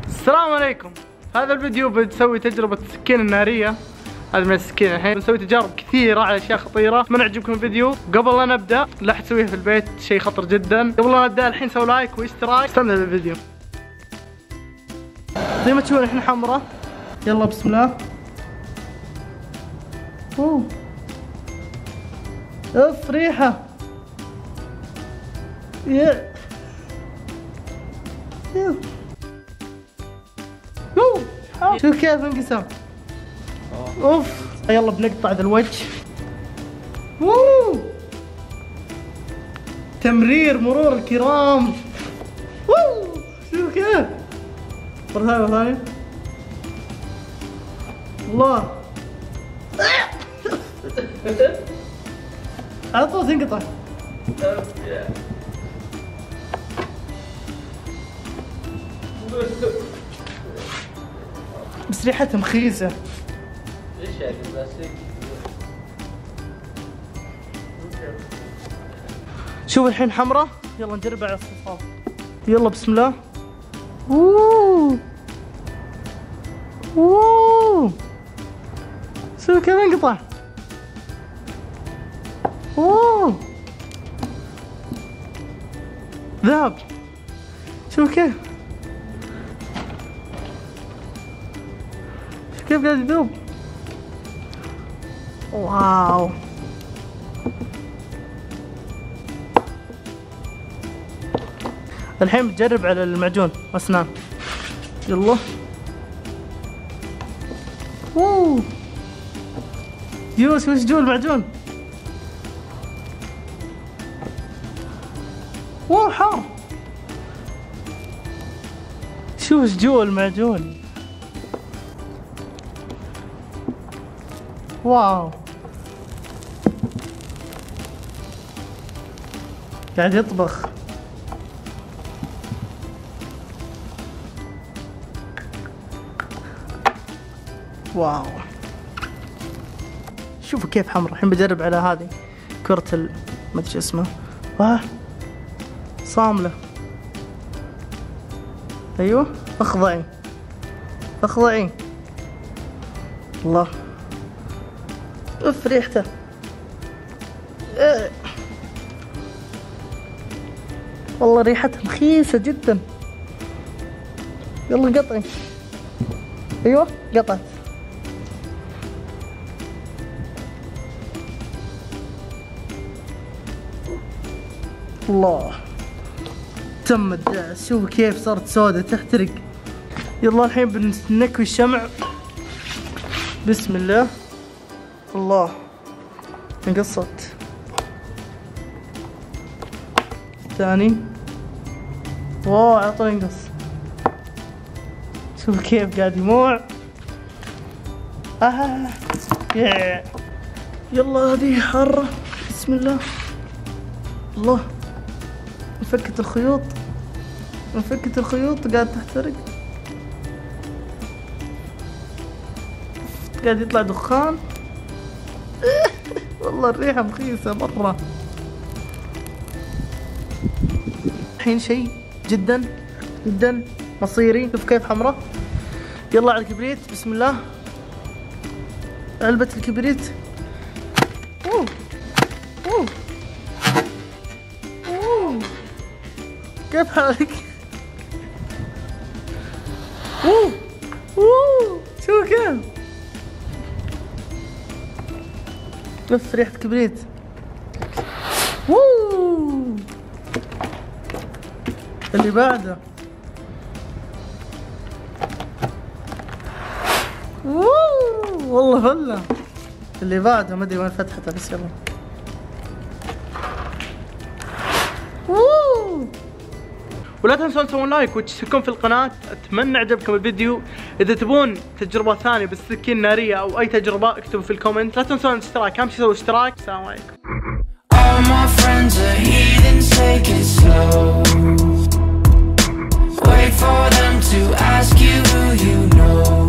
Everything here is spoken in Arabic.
السلام عليكم. هذا الفيديو بنسوي تجربة السكينة النارية. هذه من السكينة الحين بنسوي تجارب كثيرة على اشياء خطيرة. اتمنى يعجبكم الفيديو. قبل لا نبدأ لا تسويه في البيت، شيء خطر جدا. قبل لا نبدأ الحين سوي لايك واشتراك. استمتع بالفيديو. زي ما تشوفون الحين حمرة. يلا بسم الله. اوه اف ريحة. شوف كيف انقسم. اوف يلا بنقطع ذا الوجه. مرور الكرام. شوف كيف. مرة ثانية مرة ثانية. الله على طول تنقطع. بس ريحتها مخيسة. ايش يعني بلاستيك؟ شوف الحين حمرة. يلا نجرب على الصفار. يلا بسم الله. اوه اوه شوف كيف انقطع. اوه ذهب. شوف كيف قاعد يذوب. واو الحين بتجرب على المعجون اسنان. يلا. اوه يوسف وش جو المعجون. اوه حار. شوف وش جو المعجون. واو قاعد يطبخ. واو شوفوا كيف حمرا. الحين بجرب على هذه كرة ما ادري شو اسمها. صاملة. ايوه اخضعي اخضعي. الله اف ريحته. والله ريحتها مخيسة جدا. يلا قطعي. ايوه قطعت. الله تم الدعس. شوفوا كيف صارت سودة تحترق. يلا الحين بنكوي الشمع. بسم الله. الله انقصت. ثاني. واو على طول ينقص. شوف كيف قاعد يموع. يلا هذه حارة. بسم الله. الله انفكت الخيوط. انفكت الخيوط قاعد تحترق. قاعد يطلع دخان. والله الريحة مخيسة مرة. الحين شيء جدا جدا مصيري. شوف كيف حمرة. يلا على الكبريت. بسم الله. علبة الكبريت. اوه اوه اوه كيف حالك؟ اوه اوه شوف كيف. نفس ريحة كبريت. ووو اللي بعده. ووو والله فلة. اللي بعده ما ادري وين فتحته بس يلا. ووو ولا تنسون تسوون لايك وتشتركون في القناة. اتمنى عجبكم الفيديو. اذا تبون تجربة ثانية بالسكين النارية او اي تجربة اكتبوا في الكومنت. لا تنسون الاشتراك. اهم شيء سووا اشتراك. السلام عليكم. All my friends are heathens, take it slow. Wait for them to ask you who you know.